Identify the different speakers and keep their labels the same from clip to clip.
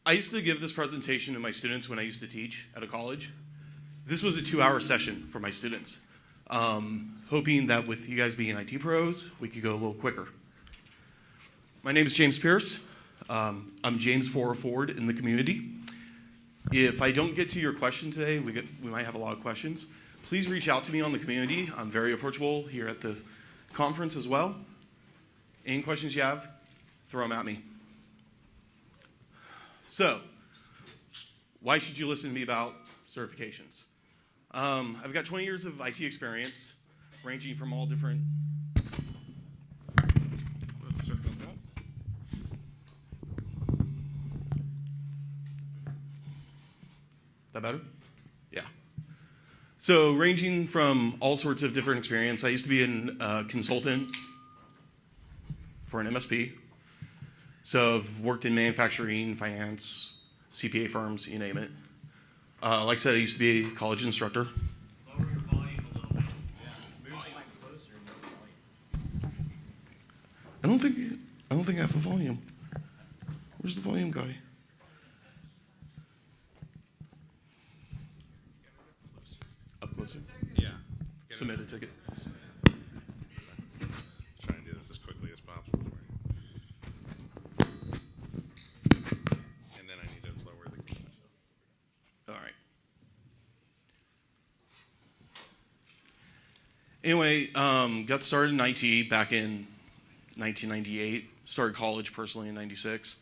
Speaker 1: I used to give this presentation to my students when I used to teach at a college. This was a 2-hour session for my students, hoping that with you guys being IT pros, we could go a little quicker. My name is James Pierce. I'm James Ford in the community. If I don't get to your question today, we might have a lot of questions. Please reach out to me on the community. I'm very approachable here at the conference as well. Any questions you have, throw them at me. So, why should you listen to me about certifications? I've got 20 years of IT experience, ranging from all different... That better? Yeah. So, ranging from all sorts of different experience. I used to be a consultant for an MSP. So I've worked in manufacturing, finance, CPA firms, you name it. Like I said, I used to be a college instructor.
Speaker 2: Lower your volume a little bit. Yeah. Move the mic closer and lower volume.
Speaker 1: I don't think I have a volume. Where's the volume guy? Up closer?
Speaker 3: Yeah.
Speaker 1: Submit a ticket.
Speaker 3: Try and do this as quickly as possible for you. And then I need to lower the gain.
Speaker 1: All right. Anyway, got started in IT back in 1998. Started college personally in 96.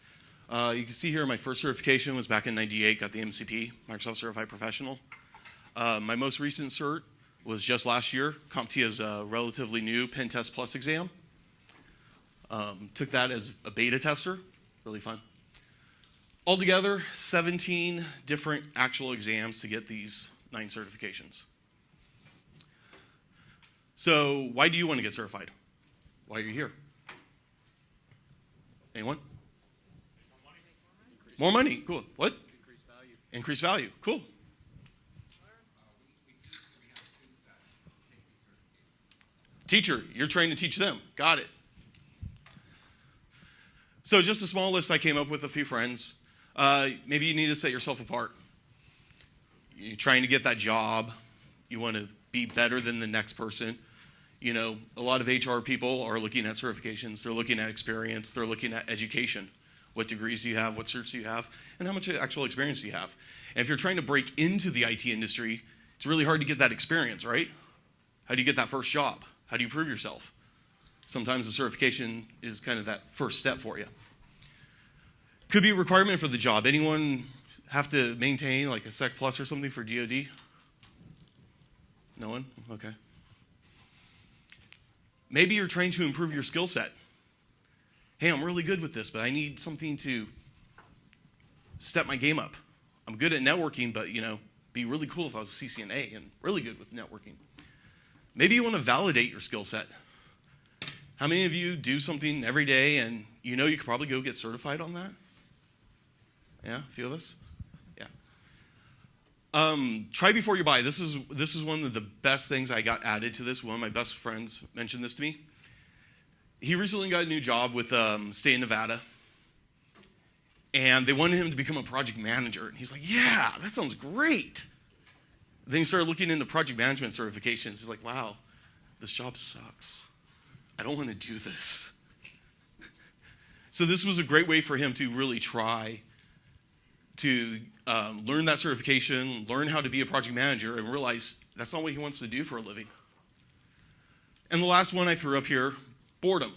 Speaker 1: You can see here my first certification was back in 98. Got the MCP, Microsoft Certified Professional. My most recent cert was just last year. CompTIA's a relatively new Pen Test Plus exam. Took that as a beta tester. Really fun. Altogether, 17 different actual exams to get these 9 certifications. So why do you want to get certified? Why are you here? Anyone? More money. Cool. What?
Speaker 2: Increase value.
Speaker 1: Increase value. Cool. Teacher, you're trained to teach them. Got it. So just a small list I came up with a few friends. Maybe you need to set yourself apart. You're trying to get that job. You want to be better than the next person. You know, a lot of HR people are looking at certifications. They're looking at experience. They're looking at education. What degrees do you have? What certs do you have? And how much actual experience do you have? And if you're trying to break into the IT industry, it's really hard to get that experience, right? How do you get that first job? How do you prove yourself? Sometimes the certification is kind of that first step for you. Could be a requirement for the job. Anyone have to maintain like a Sec Plus or something for DoD? No one? Okay. Maybe you're trying to improve your skill set. Hey, I'm really good with this, but I need something to step my game up. I'm good at networking, but, you know, be really cool if I was a CCNA and really good with networking. Maybe you want to validate your skill set. How many of you do something every day and you know you could probably go get certified on that? Yeah, a few of us? Yeah. Try before you buy. This is one of the best things I got added to this. One of my best friends mentioned this to me. He recently got a new job with State of Nevada. And they wanted him to become a project manager. And he's like, yeah, that sounds great. Then he started looking into project management certifications. He's like, wow, this job sucks. I don't want to do this. So this was a great way for him to really try to learn that certification, learn how to be a project manager, and realize that's not what he wants to do for a living. And the last one I threw up here, boredom.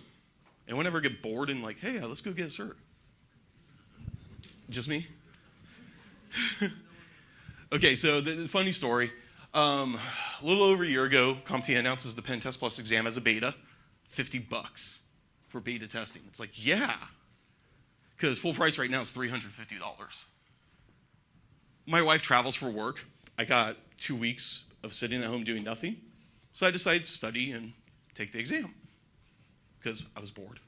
Speaker 1: Anyone ever get bored and like, hey, let's go get a cert? Just me? Okay, so the funny story. A little over a year ago, CompTIA announces the Pen Test Plus exam as a beta, $50 for beta testing. It's like, yeah, because full price right now is $350. My wife travels for work. I got 2 weeks of sitting at home doing nothing, so I decided to study and take the exam because I was bored.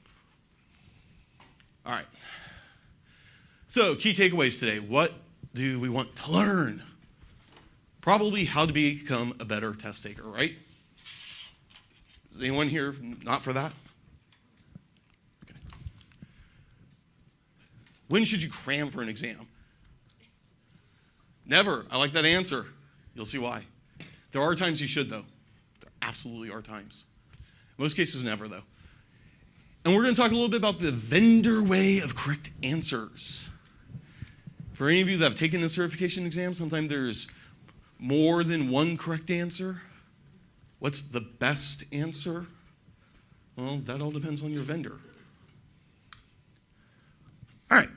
Speaker 1: All right. So, key takeaways today. What do we want to learn? Probably how to become a better test taker, right? Is anyone here not for that? Okay. When should you cram for an exam? Never. I like that answer. You'll see why. There are times you should, though. There absolutely are times. Most cases, never, though. And we're going to talk a little bit about the vendor way of correct answers. For any of you that have taken the certification exam, sometimes there's more than one correct answer. What's the best answer? Well, that all depends on your vendor. All right.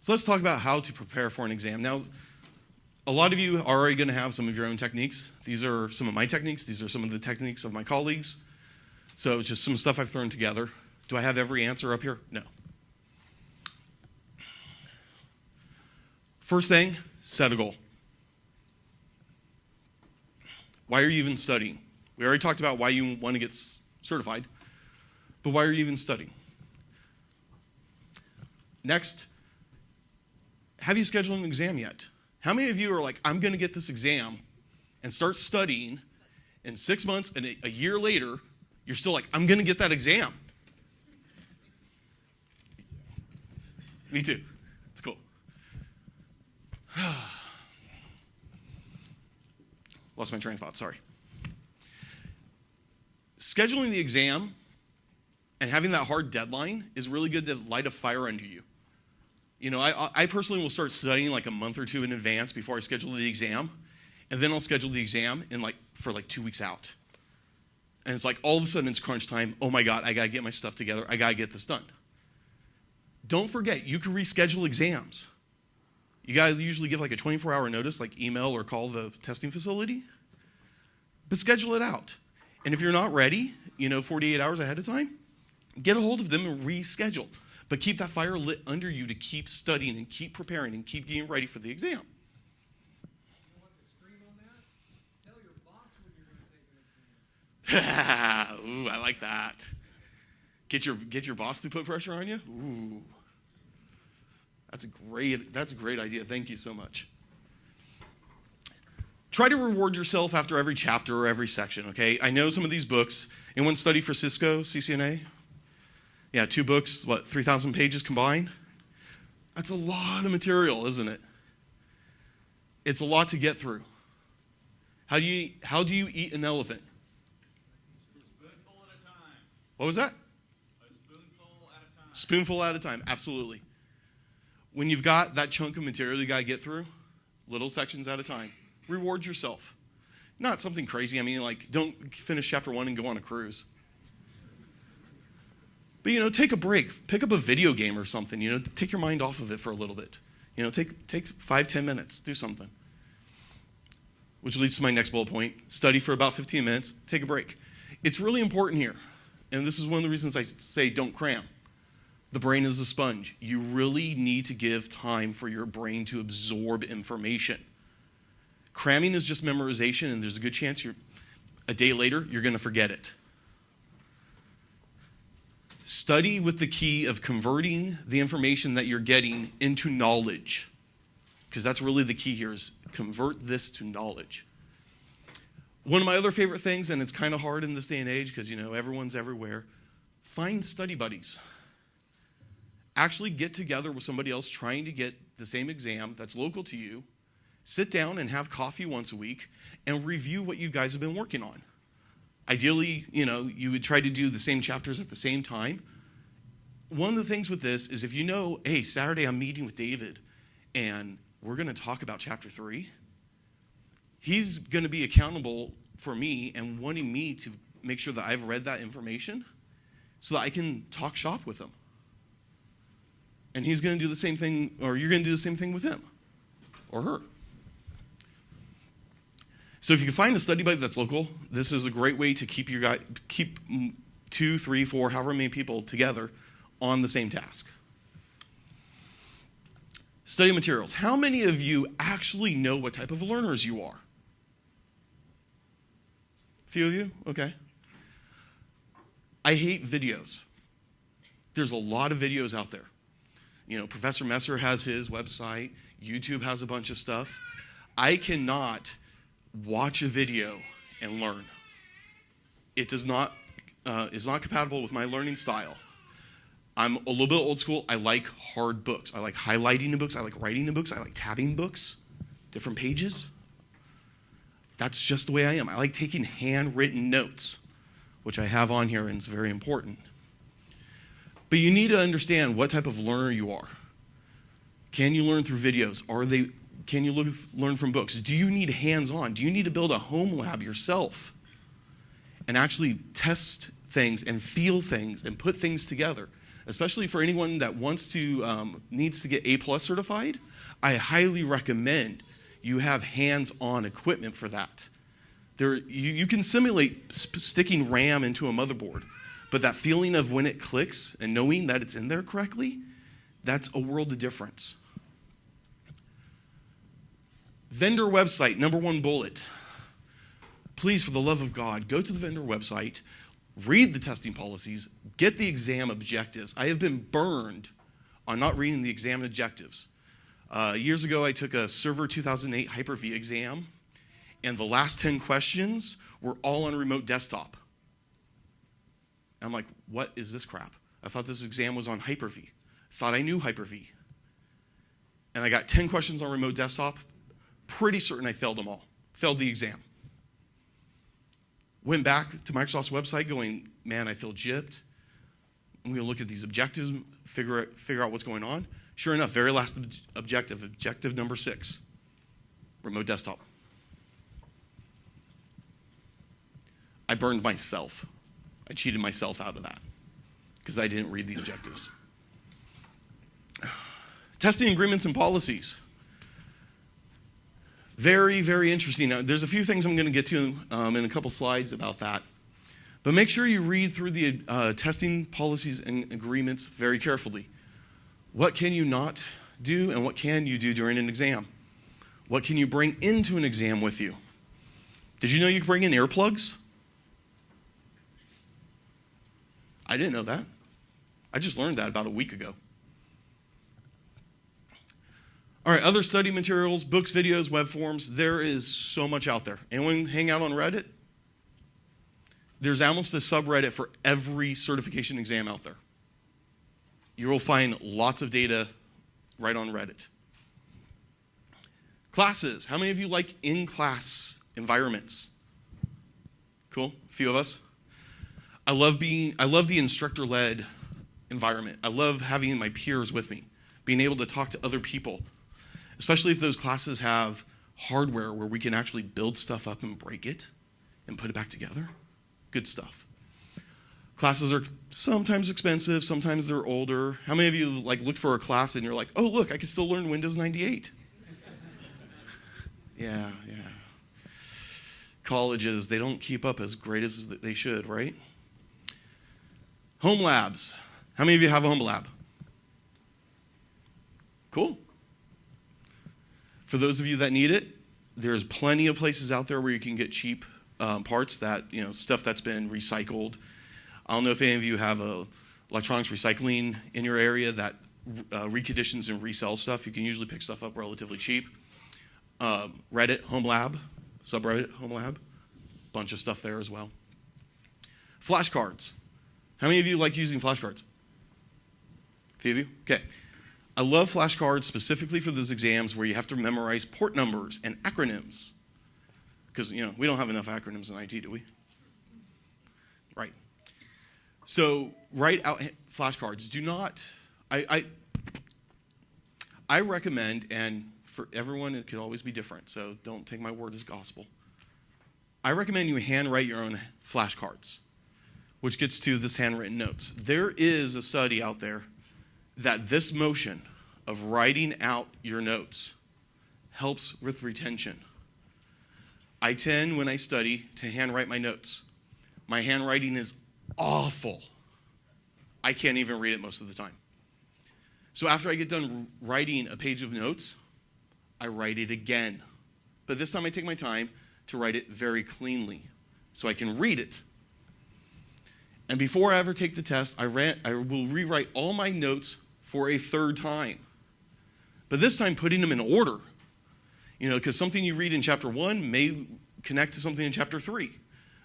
Speaker 1: So let's talk about how to prepare for an exam. Now, a lot of you are already going to have some of your own techniques. These are some of my techniques. These are some of the techniques of my colleagues. So it's just some stuff I've thrown together. Do I have every answer up here? No. First thing, set a goal. Why are you even studying? We already talked about why you want to get certified, but why are you even studying? Next, have you scheduled an exam yet? How many of you are like, I'm going to get this exam and start studying, and 6 months and a year later, you're still like, I'm going to get that exam? Me too. It's cool. Lost my train of thought, sorry. Scheduling the exam and having that hard deadline is really good to light a fire under you. You know, I personally will start studying like a month or two in advance before I schedule the exam, and then I'll schedule the exam for 2 weeks out. And it's like all of a sudden it's crunch time. Oh my God, I gotta get my stuff together. I gotta get this done. Don't forget, you can reschedule exams. You gotta usually give like a 24-hour notice, like email or call the testing facility. But schedule it out. And if you're not ready, 48 hours ahead of time, get a hold of them and reschedule. But keep that fire lit under you to keep studying and keep preparing and keep getting ready for the exam.
Speaker 4: You know what's extreme on that? Tell your boss when you're going to take an exam.
Speaker 1: Ooh, I like that. Get your boss to put pressure on you? Ooh. That's a great idea. Thank you so much. Try to reward yourself after every chapter or every section, okay? I know some of these books. Anyone study for Cisco, CCNA? Yeah, 2 books, 3,000 pages combined? That's a lot of material, isn't it? It's a lot to get through. How do you eat an elephant?
Speaker 2: A spoonful at a time.
Speaker 1: What was that?
Speaker 2: A spoonful at a time.
Speaker 1: Spoonful at a time, absolutely. When you've got that chunk of material you got to get through, little sections at a time, reward yourself. Not something crazy. I mean, don't finish chapter 1 and go on a cruise. But, take a break. Pick up a video game or something. Take your mind off of it for a little bit. Take 5-10 minutes. Do something. Which leads to my next bullet point. Study for about 15 minutes. Take a break. It's really important here. And this is one of the reasons I say don't cram. The brain is a sponge. You really need to give time for your brain to absorb information. Cramming is just memorization, and there's a good chance a day later you're going to forget it. Study with the key of converting the information that you're getting into knowledge. Because that's really the key here, is convert this to knowledge. One of my other favorite things, and it's kind of hard in this day and age because, everyone's everywhere, find study buddies. Actually get together with somebody else trying to get the same exam that's local to you. Sit down and have coffee once a week and review what you guys have been working on. Ideally, you would try to do the same chapters at the same time. One of the things with this is if hey, Saturday I'm meeting with David and we're going to talk about chapter 3, he's going to be accountable for me and wanting me to make sure that I've read that information so that I can talk shop with him. And he's going to do the same thing, or you're going to do the same thing with him or her. So if you can find a study buddy that's local, this is a great way to keep 2, 3, 4, however many people together on the same task. Study materials. How many of you actually know what type of learners you are? A few of you? Okay. I hate videos. There's a lot of videos out there. Professor Messer has his website. YouTube has a bunch of stuff. I cannot watch a video and learn. It is not compatible with my learning style. I'm a little bit old school. I like hard books. I like highlighting the books. I like writing the books. I like tabbing books, different pages. That's just the way I am. I like taking handwritten notes, which I have on here, and it's very important. But you need to understand what type of learner you are. Can you learn through videos? Can you learn from books? Do you need hands-on? Do you need to build a home lab yourself and actually test things and feel things and put things together? Especially for anyone that needs to get A+ certified, I highly recommend you have hands-on equipment for that. You can simulate sticking RAM into a motherboard, but that feeling of when it clicks and knowing that it's in there correctly, that's a world of difference. Vendor website, number 1 bullet. Please, for the love of God, go to the vendor website, read the testing policies, get the exam objectives. I have been burned on not reading the exam objectives. Years ago, I took a Server 2008 Hyper-V exam, and the last 10 questions were all on remote desktop. I'm like, what is this crap? I thought this exam was on Hyper-V. Thought I knew Hyper-V. And I got 10 questions on remote desktop. Pretty certain I failed them all. Failed the exam. Went back to Microsoft's website going, man, I feel gypped. I'm going to look at these objectives, figure out what's going on. Sure enough, very last objective number 6, remote desktop. I burned myself. I cheated myself out of that because I didn't read the objectives. Testing agreements and policies. Very, very interesting. Now, there's a few things I'm going to get to in a couple slides about that. But make sure you read through the testing policies and agreements very carefully. What can you not do and what can you do during an exam? What can you bring into an exam with you? Did you know you can bring in earplugs? I didn't know that. I just learned that about a week ago. All right, other study materials, books, videos, web forums. There is so much out there. Anyone hang out on Reddit? There's almost a subreddit for every certification exam out there. You will find lots of data right on Reddit. Classes. How many of you like in-class environments? Cool, a few of us. I love the instructor-led environment. I love having my peers with me, being able to talk to other people, especially if those classes have hardware where we can actually build stuff up and break it and put it back together. Good stuff. Classes are sometimes expensive, sometimes they're older. How many of you looked for a class and you're like, oh, look, I can still learn Windows 98? Yeah. Colleges, they don't keep up as great as they should, right? Home labs. How many of you have a home lab? Cool. For those of you that need it, there's plenty of places out there where you can get cheap parts that, stuff that's been recycled. I don't know if any of you have electronics recycling in your area that reconditions and resells stuff. You can usually pick stuff up relatively cheap. Reddit, Home Lab, subreddit, Home Lab, bunch of stuff there as well. Flashcards. How many of you like using flashcards? A few of you? Okay. I love flashcards specifically for those exams where you have to memorize port numbers and acronyms. Because, we don't have enough acronyms in IT, do we? Right. So write out flashcards. Do not, I recommend, and for everyone it could always be different, so don't take my word as gospel. I recommend you handwrite your own flashcards, which gets to this handwritten notes. There is a study out there that this motion of writing out your notes helps with retention. I tend, when I study, to handwrite my notes. My handwriting is awful. I can't even read it most of the time. So after I get done writing a page of notes, I write it again. But this time I take my time to write it very cleanly so I can read it. And before I ever take the test, I will rewrite all my notes for a third time. But this time putting them in order. Because something you read in chapter 1 may connect to something in chapter 3.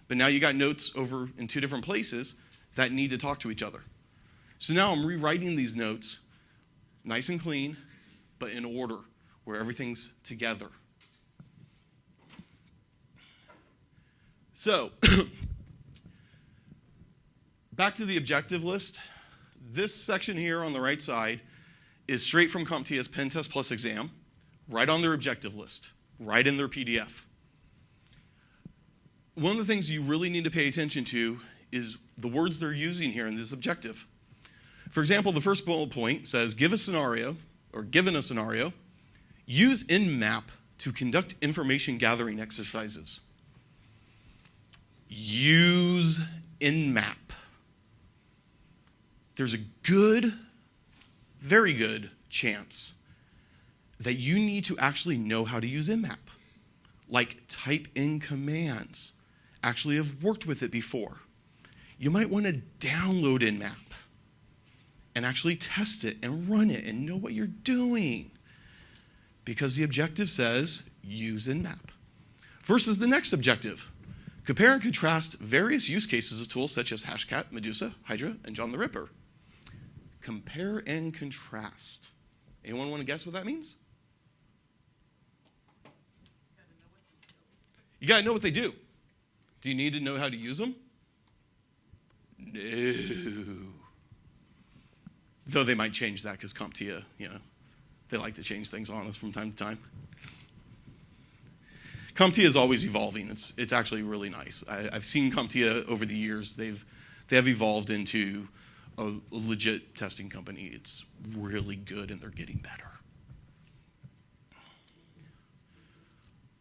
Speaker 1: But now you got notes over in 2 different places that need to talk to each other. So now I'm rewriting these notes, nice and clean, but in order, where everything's together. So, back to the objective list. This section here on the right side is straight from CompTIA's Pen Test Plus exam, right on their objective list, right in their PDF. One of the things you really need to pay attention to is the words they're using here in this objective. For example, the first bullet point says, given a scenario, use InMap to conduct information gathering exercises. Use InMap. There's a good, very good chance that you need to actually know how to use InMap. Like type in commands. Actually have worked with it before. You might want to download InMap and actually test it and run it and know what you're doing. Because the objective says, use InMap. Versus the next objective. Compare and contrast various use cases of tools such as Hashcat, Medusa, Hydra, and John the Ripper. Compare and contrast. Anyone want to guess what that means? You got to know what they do. Do you need to know how to use them? No. Though they might change that because CompTIA, they like to change things on us from time to time. CompTIA is always evolving. It's actually really nice. I've seen CompTIA over the years. They have evolved into a legit testing company. It's really good, and they're getting better.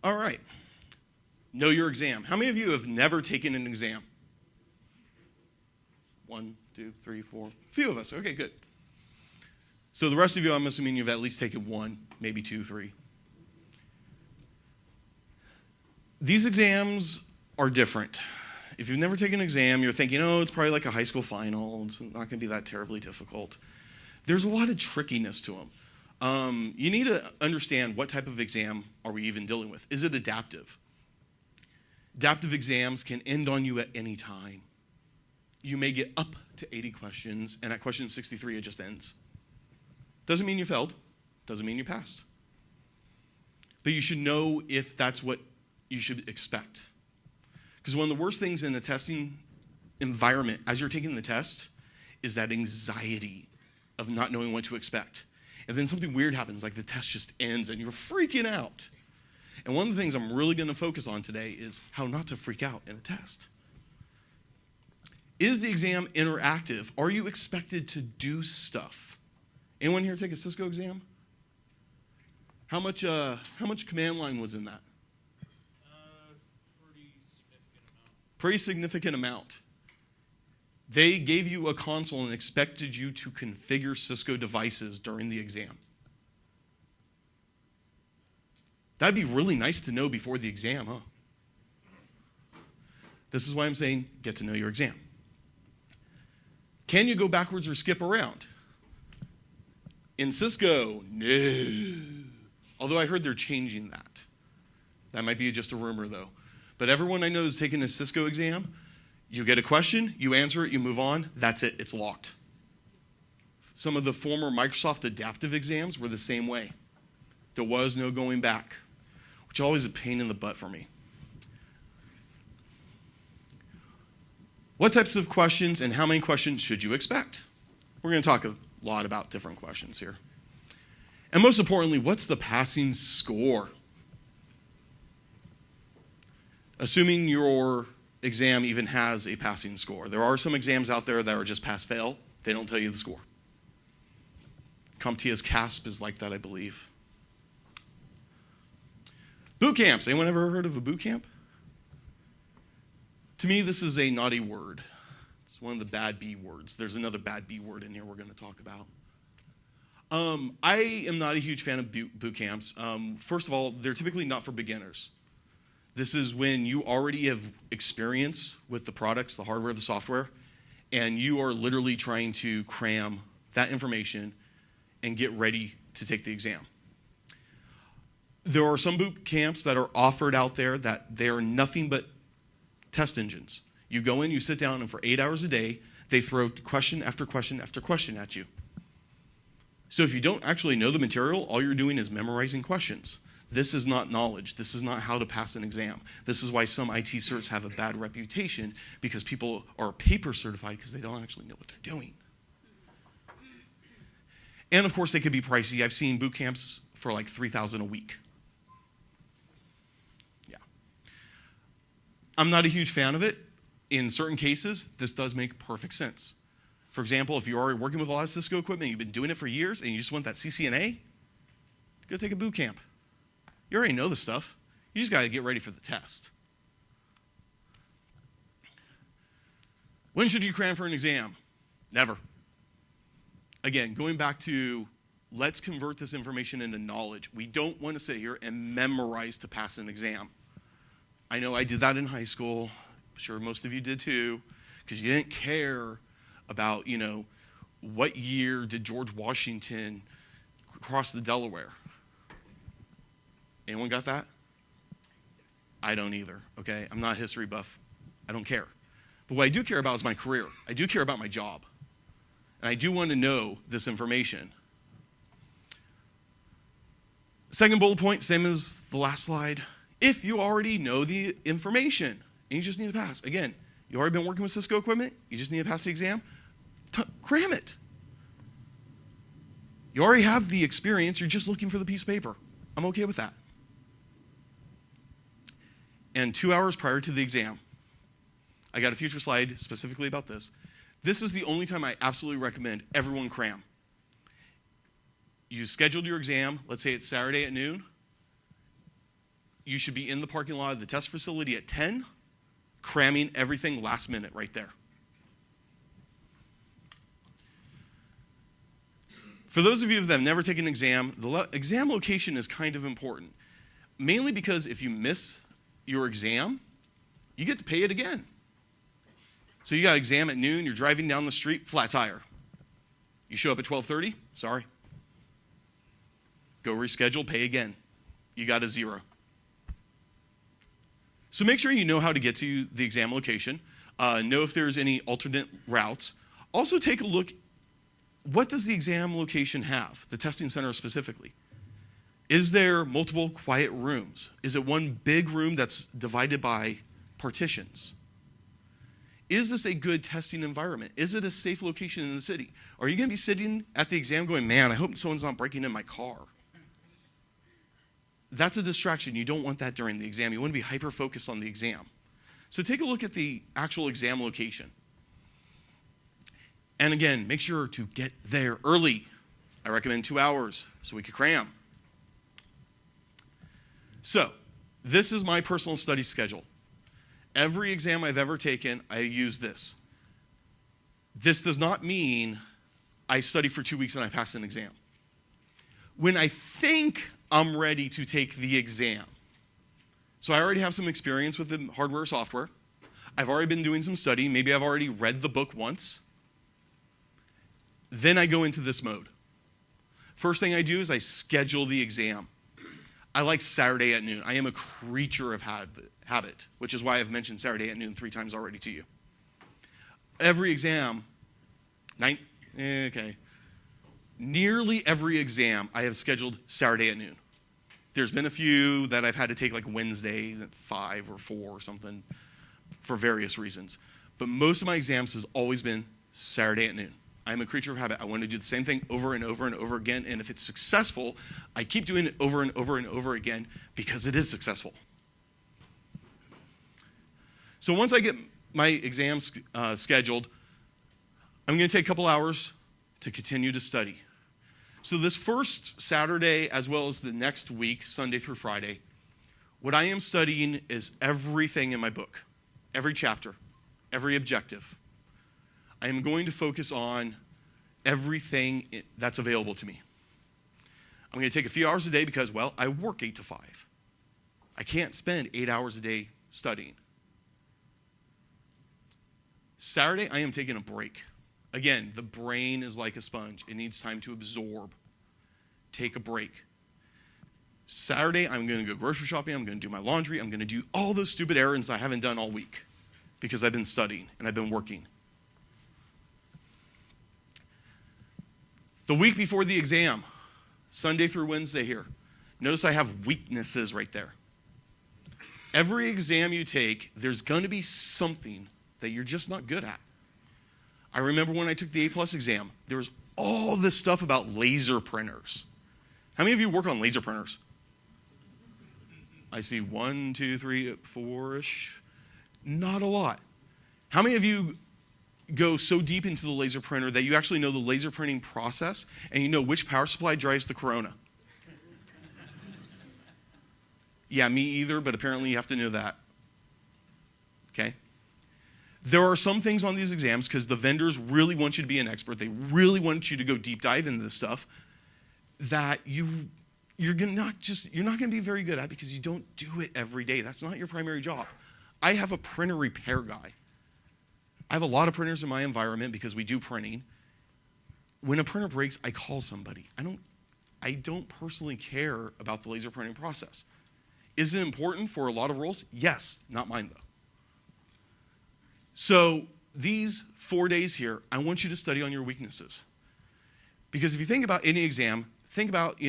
Speaker 1: All right. Know your exam. How many of you have never taken an exam? 1, 2, 3, 4. A few of us. Okay, good. So the rest of you, I'm assuming you've at least taken 1, maybe 2, 3. These exams are different. If you've never taken an exam, you're thinking, it's probably like a high school final. It's not going to be that terribly difficult. There's a lot of trickiness to them. You need to understand what type of exam are we even dealing with. Is it adaptive? Adaptive exams can end on you at any time. You may get up to 80 questions, and at question 63, it just ends. Doesn't mean you failed. Doesn't mean you passed. But you should know if that's what you should expect. Because one of the worst things in the testing environment, as you're taking the test, is that anxiety of not knowing what to expect. And then something weird happens, like the test just ends, and you're freaking out. And one of the things I'm really going to focus on today is how not to freak out in a test. Is the exam interactive? Are you expected to do stuff? Anyone here take a Cisco exam? How much command line was in that? Pretty significant amount. They gave you a console and expected you to configure Cisco devices during the exam. That'd be really nice to know before the exam, huh? This is why I'm saying get to know your exam. Can you go backwards or skip around? In Cisco, no. Although I heard they're changing that. That might be just a rumor, though. But everyone I know is taking a Cisco exam. You get a question, you answer it, you move on. That's it. It's locked. Some of the former Microsoft adaptive exams were the same way. There was no going back, which is always a pain in the butt for me. What types of questions and how many questions should you expect? We're going to talk a lot about different questions here. And most importantly, what's the passing score? Assuming your exam even has a passing score. There are some exams out there that are just pass-fail. They don't tell you the score. CompTIA's CASP is like that, I believe. Boot camps. Anyone ever heard of a boot camp? To me, this is a naughty word. It's one of the bad B words. There's another bad B word in here we're going to talk about. I am not a huge fan of boot camps. First of all, they're typically not for beginners. This is when you already have experience with the products, the hardware, the software, and you are literally trying to cram that information and get ready to take the exam. There are some boot camps that are offered out there that they are nothing but test engines. You go in, you sit down, and for 8 hours a day, They throw question after question after question at you. So if you don't actually know the material, all you're doing is memorizing questions. This is not knowledge. This is not how to pass an exam. This is why some IT certs have a bad reputation, because people are paper certified because they don't actually know what they're doing. And of course, they could be pricey. I've seen boot camps for like $3,000 a week. Yeah. I'm not a huge fan of it. In certain cases, this does make perfect sense. For example, if you're already working with a lot of Cisco equipment, you've been doing it for years, and you just want that CCNA, go take a boot camp. You already know the stuff. You just got to get ready for the test. When should you cram for an exam? Never. Again, going back to let's convert this information into knowledge. We don't want to sit here and memorize to pass an exam. I know I did that in high school. I'm sure most of you did too, because you didn't care about, what year did George Washington cross the Delaware? Anyone got that? I don't either, okay? I'm not a history buff. I don't care. But what I do care about is my career. I do care about my job. And I do want to know this information. Second bullet point, same as the last slide. If you already know the information and you just need to pass, again, you already been working with Cisco equipment, you just need to pass the exam, cram it. You already have the experience, you're just looking for the piece of paper. I'm okay with that. And 2 hours prior to the exam, I got a future slide specifically about this. This is the only time I absolutely recommend everyone cram. You scheduled your exam, let's say it's Saturday at noon. You should be in the parking lot of the test facility at 10, cramming everything last minute right there. For those of you that have never taken an exam, the exam location is kind of important. Mainly because if you miss your exam, you get to pay it again. So you got an exam at noon, you're driving down the street, flat tire. You show up at 12:30, sorry. Go reschedule, pay again. You got a 0. So make sure you know how to get to the exam location. Know if there's any alternate routes. Also take a look, what does the exam location have, the testing center specifically? Is there multiple quiet rooms? Is it one big room that's divided by partitions? Is this a good testing environment? Is it a safe location in the city? Are you going to be sitting at the exam going, man, I hope someone's not breaking in my car? That's a distraction. You don't want that during the exam. You want to be hyper-focused on the exam. So take a look at the actual exam location. And again, make sure to get there early. I recommend 2 hours so we can cram. So, this is my personal study schedule. Every exam I've ever taken, I use this. This does not mean I study for 2 weeks and I pass an exam. When I think I'm ready to take the exam, so I already have some experience with the hardware or software. I've already been doing some study. Maybe I've already read the book once. Then I go into this mode. First thing I do is I schedule the exam. I like Saturday at noon. I am a creature of habit, which is why I've mentioned Saturday at noon 3 times already to you. Every exam, nearly every exam I have scheduled Saturday at noon. There's been a few that I've had to take like Wednesdays at 5 or 4 or something for various reasons. But most of my exams has always been Saturday at noon. I'm a creature of habit. I want to do the same thing over and over and over again. And if it's successful, I keep doing it over and over and over again because it is successful. So once I get my exams scheduled, I'm going to take a couple hours to continue to study. So this first Saturday, as well as the next week, Sunday through Friday, what I am studying is everything in my book, every chapter, every objective. I am going to focus on everything that's available to me. I'm going to take a few hours a day because, well, I work 8 to 5. I can't spend 8 hours a day studying. Saturday, I am taking a break. Again, the brain is like a sponge. It needs time to absorb. Take a break. Saturday, I'm going to go grocery shopping. I'm going to do my laundry. I'm going to do all those stupid errands I haven't done all week because I've been studying and I've been working. The week before the exam, Sunday through Wednesday here. Notice I have weaknesses right there. Every exam you take, there's going to be something that you're just not good at. I remember when I took the A+ exam, there was all this stuff about laser printers. How many of you work on laser printers? I see 1, 2, 3, 4-ish. Not a lot. How many of you go so deep into the laser printer that you actually know the laser printing process and you know which power supply drives the Corona? Yeah, me either, but apparently you have to know that. Okay? There are some things on these exams because the vendors really want you to be an expert. They really want you to go deep dive into this stuff that you're not going to be very good at because you don't do it every day. That's not your primary job. I have a printer repair guy. I have a lot of printers in my environment because we do printing. When a printer breaks, I call somebody. I don't personally care about the laser printing process. Is it important for a lot of roles? Yes, not mine though. So these 4 days here, I want you to study on your weaknesses. Because if you think about any exam, think about,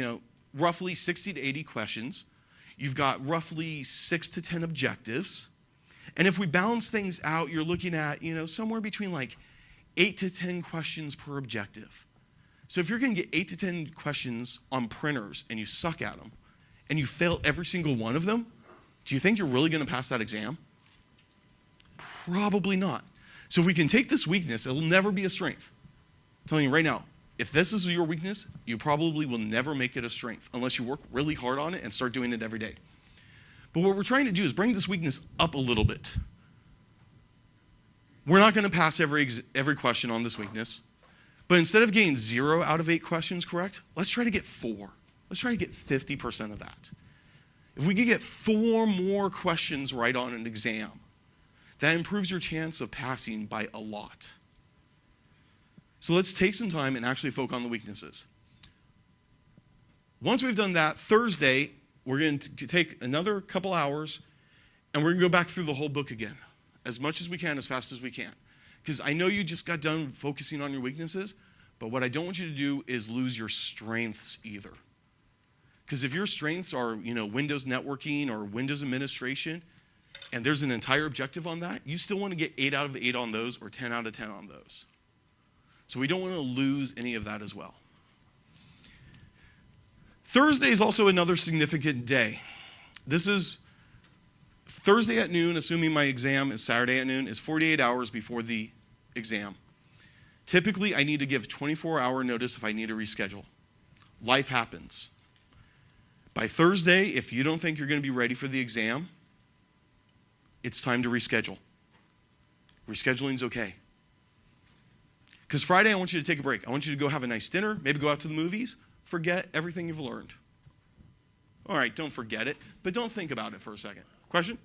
Speaker 1: roughly 60 to 80 questions. You've got roughly 6 to 10 objectives. And if we balance things out, you're looking at, somewhere between like 8 to 10 questions per objective. So if you're going to get 8 to 10 questions on printers and you suck at them and you fail every single one of them, do you think you're really going to pass that exam? Probably not. So if we can take this weakness, it'll never be a strength. I'm telling you right now, if this is your weakness, you probably will never make it a strength unless you work really hard on it and start doing it every day. But what we're trying to do is bring this weakness up a little bit. We're not going to pass every question on this weakness. But instead of getting 0 out of 8 questions correct, let's try to get 4. Let's try to get 50% of that. If we could get 4 more questions right on an exam, that improves your chance of passing by a lot. So let's take some time and actually focus on the weaknesses. Once we've done that, Thursday, we're going to take another couple hours and we're going to go back through the whole book again, as much as we can, as fast as we can. Because I know you just got done focusing on your weaknesses, but what I don't want you to do is lose your strengths either. Because if your strengths are, Windows networking or Windows administration, and there's an entire objective on that, you still want to get 8 out of 8 on those or 10 out of 10 on those. So we don't want to lose any of that as well. Thursday is also another significant day. This is Thursday at noon, assuming my exam is Saturday at noon, is 48 hours before the exam. Typically, I need to give 24-hour notice if I need to reschedule. Life happens. By Thursday, if you don't think you're going to be ready for the exam, it's time to reschedule. Rescheduling is okay. Because Friday, I want you to take a break. I want you to go have a nice dinner, maybe go out to the movies, forget everything you've learned. All right, don't forget it, but don't think about it for a second. Question?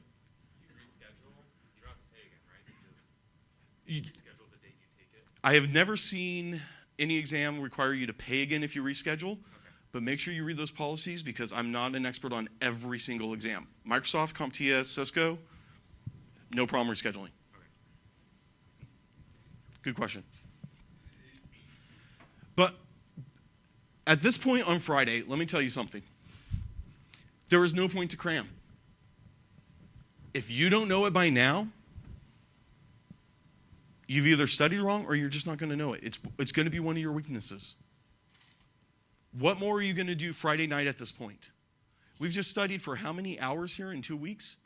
Speaker 3: You reschedule, you don't have to pay again, right? You reschedule the date you take it.
Speaker 1: I have never seen any exam require you to pay again if you reschedule, okay. But make sure you read those policies because I'm not an expert on every single exam. Microsoft, CompTIA, Cisco, no problem rescheduling.
Speaker 3: Okay.
Speaker 1: Good question. But at this point on Friday, let me tell you something. There is no point to cram. If you don't know it by now, you've either studied wrong or you're just not going to know it. It's going to be one of your weaknesses. What more are you going to do Friday night at this point? We've just studied for how many hours here in 2 weeks?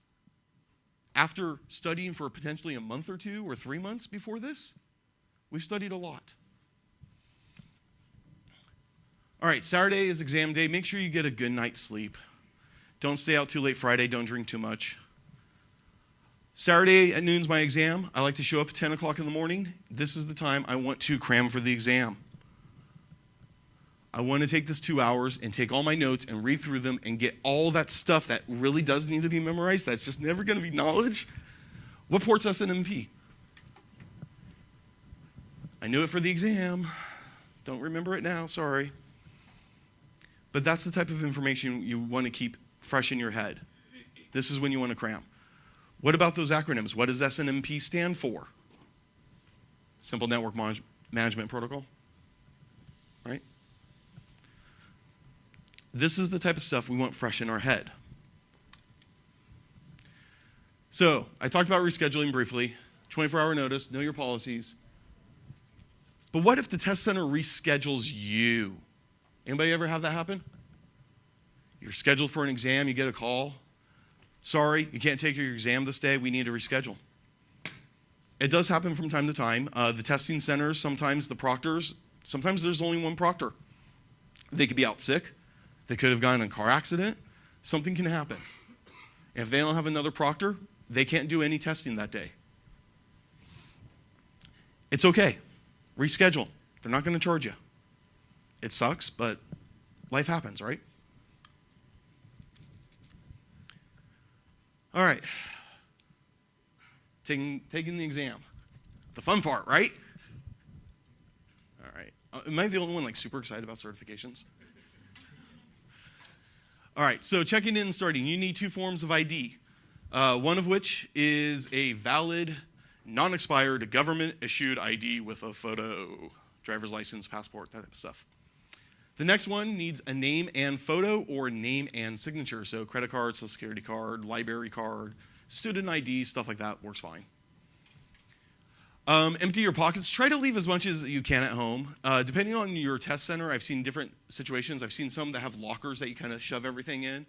Speaker 1: After studying for potentially a month or 2 or 3 months before this, we've studied a lot. All right, Saturday is exam day. Make sure you get a good night's sleep. Don't stay out too late Friday. Don't drink too much. Saturday at noon's my exam. I like to show up at 10 o'clock in the morning. This is the time I want to cram for the exam. I want to take this 2 hours and take all my notes and read through them and get all that stuff that really does need to be memorized. That's just never going to be knowledge. What port's SNMP? I knew it for the exam. Don't remember it now, sorry. But that's the type of information you want to keep fresh in your head. This is when you want to cram. What about those acronyms? What does SNMP stand for? Simple Network Management Protocol, right? This is the type of stuff we want fresh in our head. So I talked about rescheduling briefly, 24-hour notice, know your policies. But what if the test center reschedules you? Anybody ever have that happen? You're scheduled for an exam, you get a call. Sorry, you can't take your exam this day, we need to reschedule. It does happen from time to time. The testing centers, sometimes the proctors, sometimes there's only one proctor. They could be out sick. They could have gotten in a car accident. Something can happen. If they don't have another proctor, they can't do any testing that day. It's okay. Reschedule. They're not going to charge you. It sucks, but life happens, right? All right. Taking the exam. The fun part, right? All right. Am I the only one super excited about certifications? All right, so checking in and starting. You need 2 forms of ID. One of which is a valid, non-expired, government-issued ID with a photo, driver's license, passport, that type of stuff. The next one needs a name and photo or name and signature. So credit card, social security card, library card, student ID, stuff like that works fine. Empty your pockets. Try to leave as much as you can at home. Depending on your test center, I've seen different situations. I've seen some that have lockers that you kind of shove everything in.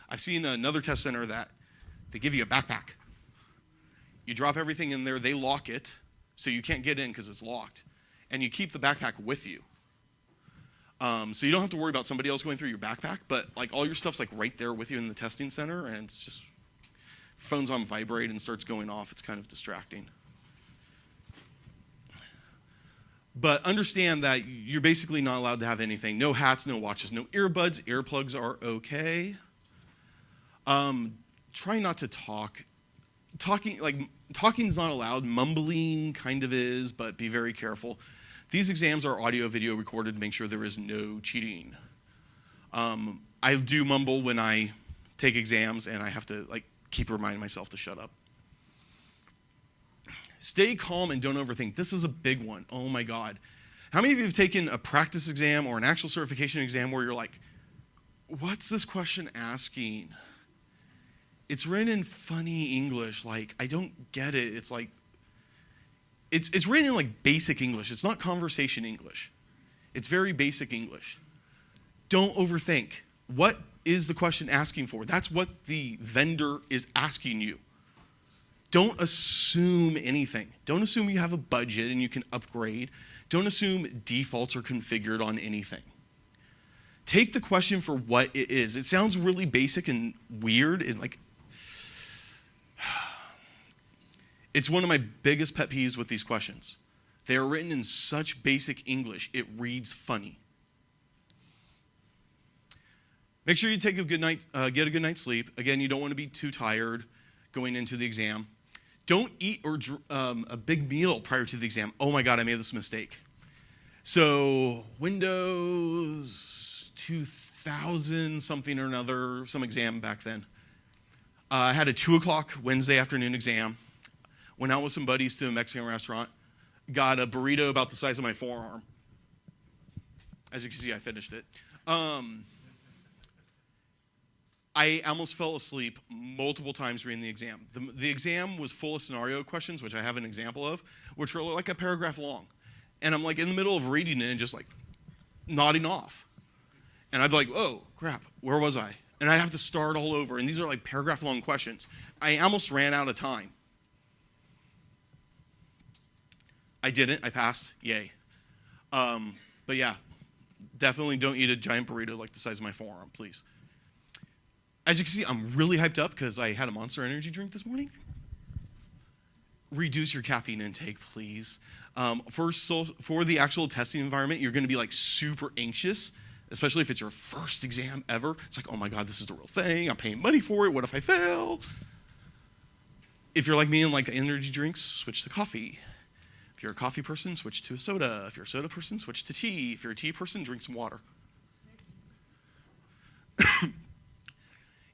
Speaker 1: I've seen another test center that they give you a backpack. You drop everything in there, they lock it, so you can't get in because it's locked. And you keep the backpack with you. So you don't have to worry about somebody else going through your backpack, but all your stuff's right there with you in the testing center, and it's just, phone's on vibrate and starts going off. It's kind of distracting. But understand that you're basically not allowed to have anything. No hats, no watches, no earbuds. Earplugs are okay. Try not to talk. Talking's not allowed. Mumbling kind of is, but be very careful. These exams are audio, video recorded to make sure there is no cheating. I do mumble when I take exams, and I have to keep reminding myself to shut up. Stay calm and don't overthink. This is a big one. Oh my God. How many of you have taken a practice exam or an actual certification exam where you're like, what's this question asking? It's written in funny English. I don't get it. It's it's written in basic English. It's not conversation English. It's very basic English. Don't overthink. What is the question asking for? That's what the vendor is asking you. Don't assume anything. Don't assume you have a budget and you can upgrade. Don't assume defaults are configured on anything. Take the question for what it is. It sounds really basic and weird. It's one of my biggest pet peeves with these questions. They are written in such basic English, it reads funny. Make sure you take a good night, get a good night's sleep. Again, you don't want to be too tired going into the exam. Don't eat a big meal prior to the exam. Oh my God, I made this mistake. So Windows 2000 something or another, some exam back then. I had a 2 o'clock Wednesday afternoon exam. Went out with some buddies to a Mexican restaurant. Got a burrito about the size of my forearm. As you can see, I finished it. I almost fell asleep multiple times reading the exam. The exam was full of scenario questions, which I have an example of, which were a paragraph long. And I'm in the middle of reading it and just nodding off. And I'd be oh, crap, where was I? And I'd have to start all over. And these are paragraph long questions. I almost ran out of time. I didn't. I passed. Yay. But yeah, definitely don't eat a giant burrito the size of my forearm, please. As you can see, I'm really hyped up because I had a Monster Energy drink this morning. Reduce your caffeine intake, please. For the actual testing environment, you're going to be super anxious, especially if it's your first exam ever. It's oh my God, this is the real thing. I'm paying money for it. What if I fail? If you're like me and energy drinks, switch to coffee. If you're a coffee person, switch to a soda. If you're a soda person, switch to tea. If you're a tea person, drink some water.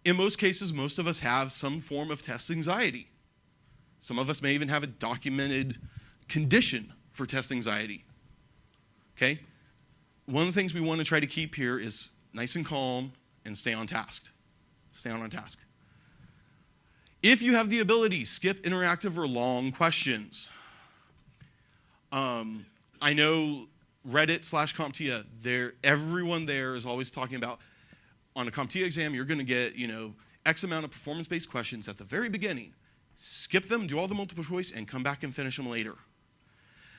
Speaker 1: In most cases, most of us have some form of test anxiety. Some of us may even have a documented condition for test anxiety. Okay? One of the things we want to try to keep here is nice and calm, and stay on task. Stay on task. If you have the ability, skip interactive or long questions. I know Reddit/CompTIA, everyone there is always talking about, on a CompTIA exam, you're going to get, X amount of performance-based questions at the very beginning. Skip them, do all the multiple choice, and come back and finish them later.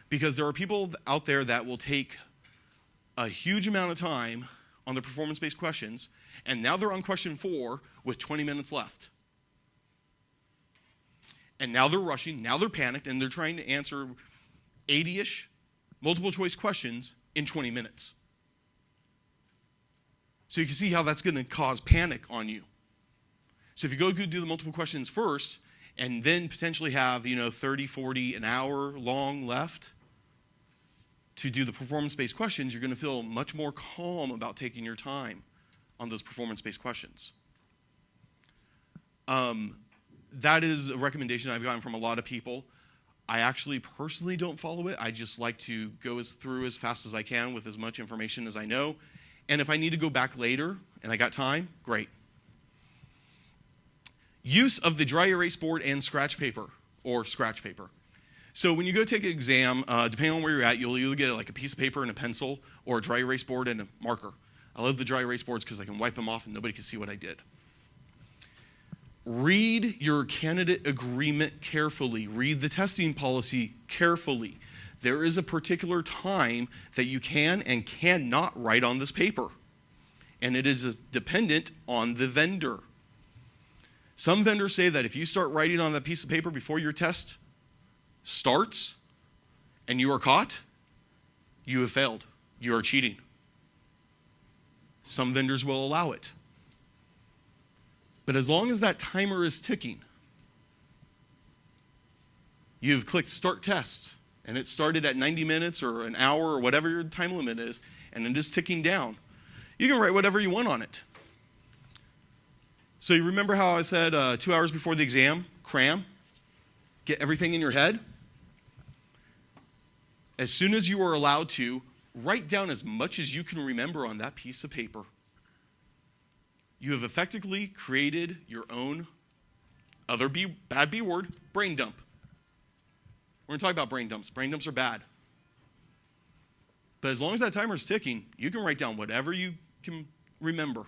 Speaker 1: Because there are people out there that will take a huge amount of time on the performance-based questions, and now they're on question 4 with 20 minutes left. And now they're rushing, now they're panicked, and they're trying to answer 80-ish multiple choice questions in 20 minutes. So you can see how that's going to cause panic on you. So if you go do the multiple questions first, and then potentially have 30, 40, an hour long left to do the performance-based questions, you're going to feel much more calm about taking your time on those performance-based questions. That is a recommendation I've gotten from a lot of people. I actually personally don't follow it. I just like to go through as fast as I can with as much information as I know. And if I need to go back later and I got time, great. Use of the dry erase board and scratch paper or scratch paper. So when you go take an exam, depending on where you're at, you'll either get like a piece of paper and a pencil or a dry erase board and a marker. I love the dry erase boards because I can wipe them off and nobody can see what I did. Read your candidate agreement carefully. Read the testing policy carefully. There is a particular time that you can and cannot write on this paper, and it is dependent on the vendor. Some vendors say that if you start writing on that piece of paper before your test starts and you are caught, you have failed. You are cheating. Some vendors will allow it. But as long as that timer is ticking, you've clicked start test, and it started at 90 minutes or an hour or whatever your time limit is, and it is ticking down, you can write whatever you want on it. So you remember how I said 2 hours before the exam, cram, get everything in your head? As soon as you are allowed to, write down as much as you can remember on that piece of paper. You have effectively created your own bad B word, brain dump. We're going to talk about brain dumps. Brain dumps are bad. But as long as that timer is ticking, you can write down whatever you can remember.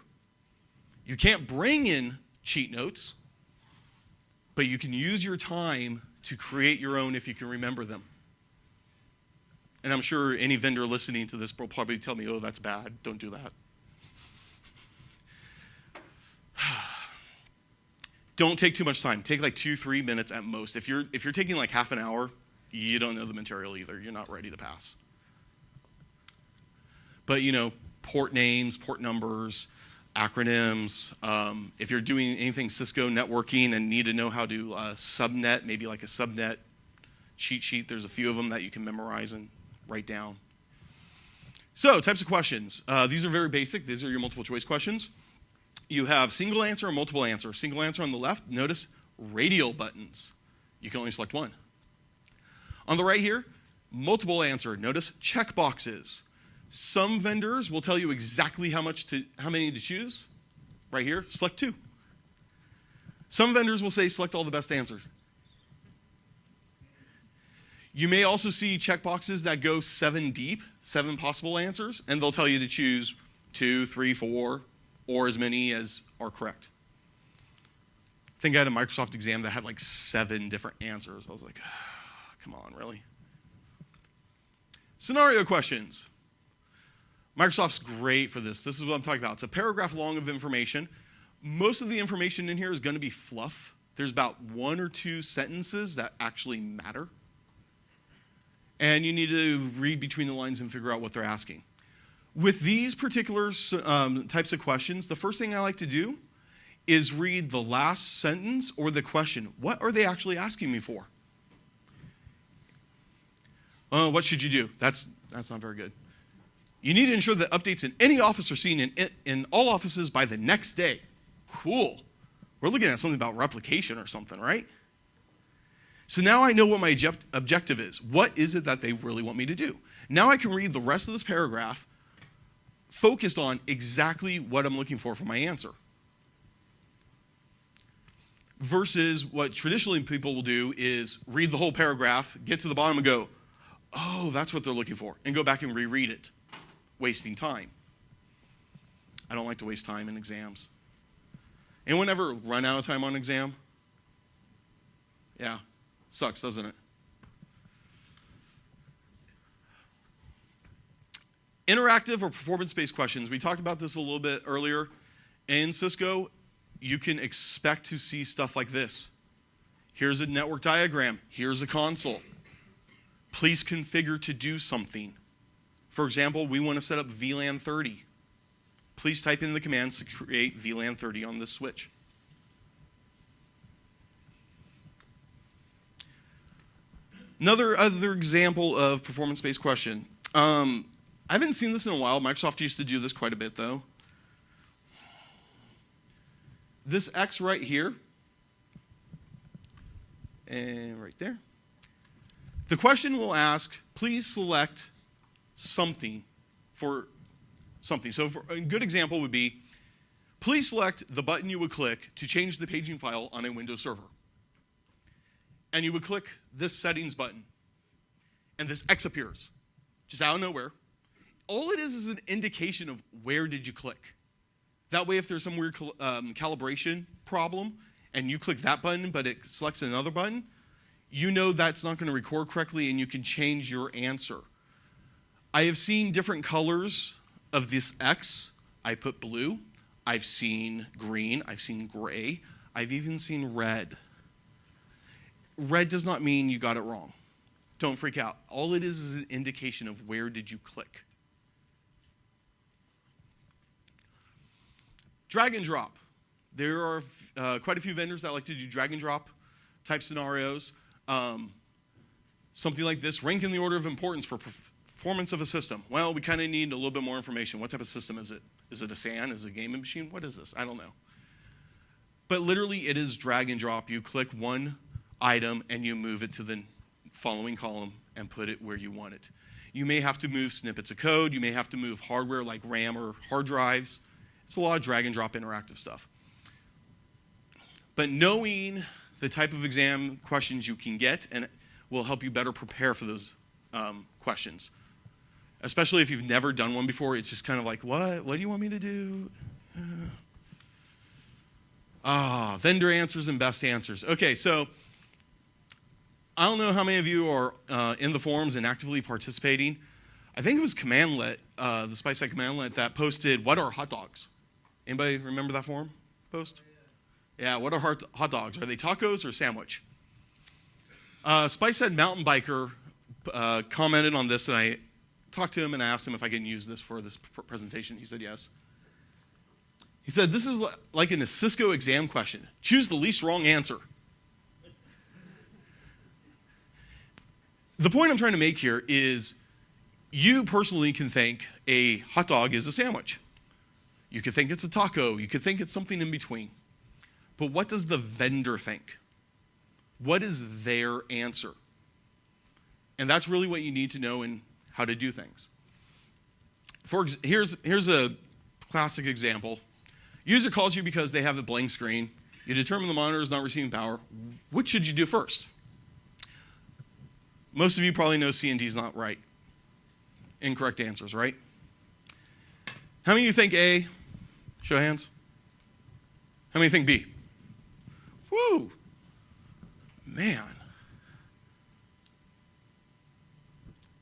Speaker 1: You can't bring in cheat notes, but you can use your time to create your own if you can remember them. And I'm sure any vendor listening to this will probably tell me, oh, that's bad. Don't do that. Don't take too much time. Take like 2-3 minutes at most. If you're taking like half an hour, you don't know the material either. You're not ready to pass. But port names, port numbers, acronyms. If you're doing anything Cisco networking and need to know how to subnet, maybe like a subnet cheat sheet, there's a few of them that you can memorize and write down. So, types of questions. These are very basic. These are your multiple choice questions. You have single answer and multiple answer. Single answer on the left, notice radial buttons. You can only select one. On the right here, multiple answer. Notice check boxes. Some vendors will tell you exactly how many to choose. Right here, select 2. Some vendors will say select all the best answers. You may also see check boxes that go 7 deep, 7 possible answers, and they'll tell you to choose 2, 3, 4, or as many as are correct. I think I had a Microsoft exam that had like 7 different answers. I was like, come on, really? Scenario questions. Microsoft's great for this. This is what I'm talking about. It's a paragraph long of information. Most of the information in here is going to be fluff. There's about 1 or 2 sentences that actually matter. And you need to read between the lines and figure out what they're asking. With these particular types of questions, the first thing I like to do is read the last sentence or the question. What are they actually asking me for? What should you do? That's not very good. You need to ensure that updates in any office are seen in all offices by the next day. Cool. We're looking at something about replication or something, right? So now I know what my objective is. What is it that they really want me to do? Now I can read the rest of this paragraph focused on exactly what I'm looking for my answer. Versus what traditionally people will do is read the whole paragraph, get to the bottom and go, oh, that's what they're looking for, and go back and reread it, wasting time. I don't like to waste time in exams. Anyone ever run out of time on an exam? Yeah, sucks, doesn't it? Interactive or performance-based questions. We talked about this a little bit earlier. In Cisco, you can expect to see stuff like this. Here's a network diagram. Here's a console. Please configure to do something. For example, we want to set up VLAN 30. Please type in the commands to create VLAN 30 on this switch. Other example of performance-based question. I haven't seen this in a while. Microsoft used to do this quite a bit, though. This X right here, and right there. The question will ask, please select something for something. So a good example would be, please select the button you would click to change the paging file on a Windows server. And you would click this settings button, and this X appears, just out of nowhere. All it is an indication of where did you click. That way, if there's some weird calibration problem, and you click that button, but it selects another button, you know that's not going to record correctly, and you can change your answer. I have seen different colors of this X. I put blue. I've seen green. I've seen gray. I've even seen red. Red does not mean you got it wrong. Don't freak out. All it is an indication of where did you click. Drag and drop. There are quite a few vendors that like to do drag and drop type scenarios. Something like this, rank in the order of importance for performance of a system. Well, we kind of need a little bit more information. What type of system is it? Is it a SAN? Is it a gaming machine? What is this? I don't know. But literally, it is drag and drop. You click one item and you move it to the following column and put it where you want it. You may have to move snippets of code. You may have to move hardware like RAM or hard drives. It's a lot of drag and drop interactive stuff. But knowing the type of exam questions you can get and will help you better prepare for those questions. Especially if you've never done one before, it's just kind of like, what? What do you want me to do? Vendor answers and best answers. Okay, so I don't know how many of you are in the forums and actively participating. I think it was Commandlet, the SpiceSite Commandlet, that posted, what are hot dogs? Anybody remember that forum post? Yeah, what are hot dogs? Are they tacos or sandwich? SpiceSite Mountain Biker commented on this, and I talked to him and asked him if I can use this for this presentation. He said yes. He said, this is like in a Cisco exam question. Choose the least wrong answer. The point I'm trying to make here is you personally can think a hot dog is a sandwich. You could think it's a taco. You could think it's something in between. But what does the vendor think? What is their answer? And that's really what you need to know in how to do things. Here's a classic example. User calls you because they have a blank screen. You determine the monitor is not receiving power. Which should you do first? Most of you probably know C and D is not right. Incorrect answers, right? How many of you think A? Show of hands. How many think B? Woo! Man.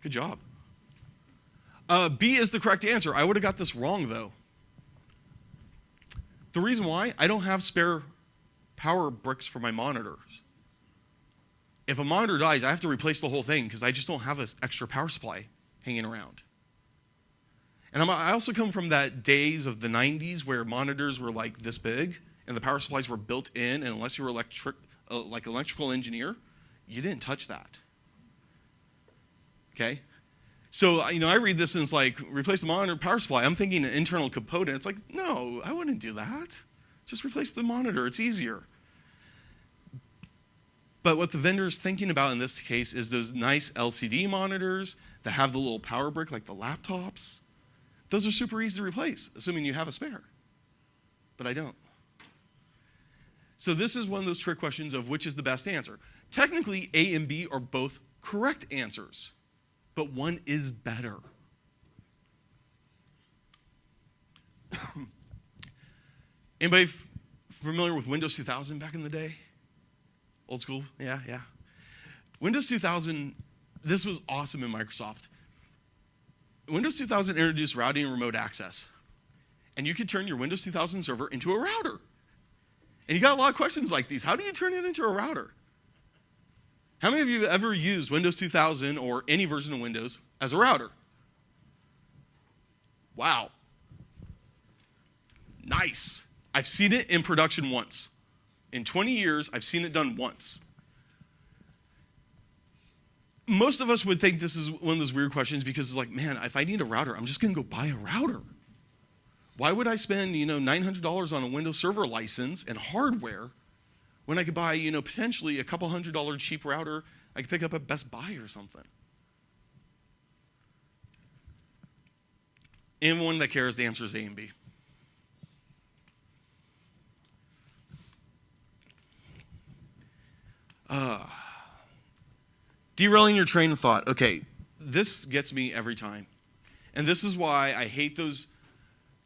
Speaker 1: Good job. B is the correct answer. I would have got this wrong, though. The reason why, I don't have spare power bricks for my monitors. If a monitor dies, I have to replace the whole thing because I just don't have an extra power supply hanging around. And I also come from that days of the 90s where monitors were like this big and the power supplies were built in, and unless you were like electrical engineer, you didn't touch that. Okay? So, I read this and it's like, replace the monitor power supply. I'm thinking an internal component. It's like, no, I wouldn't do that. Just replace the monitor. It's easier. But what the vendor is thinking about in this case is those nice LCD monitors that have the little power brick like the laptops. Those are super easy to replace, assuming you have a spare. But I don't. So this is one of those trick questions of which is the best answer. Technically, A and B are both correct answers, but one is better. Anybody familiar with Windows 2000 back in the day? Old school? Yeah. Windows 2000, this was awesome in Microsoft. Windows 2000 introduced routing and remote access. And you could turn your Windows 2000 server into a router. And you got a lot of questions like these. How do you turn it into a router? How many of you have ever used Windows 2000 or any version of Windows as a router? Wow. Nice. I've seen it in production once. In 20 years, I've seen it done once. Most of us would think this is one of those weird questions because it's like, man, if I need a router, I'm just going to go buy a router. Why would I spend, $900 on a Windows Server license and hardware when I could buy, potentially a couple $100 cheap router I could pick up at Best Buy or something? Anyone that cares, the answer is A and B. Derailing your train of thought. Okay, this gets me every time. And this is why I hate those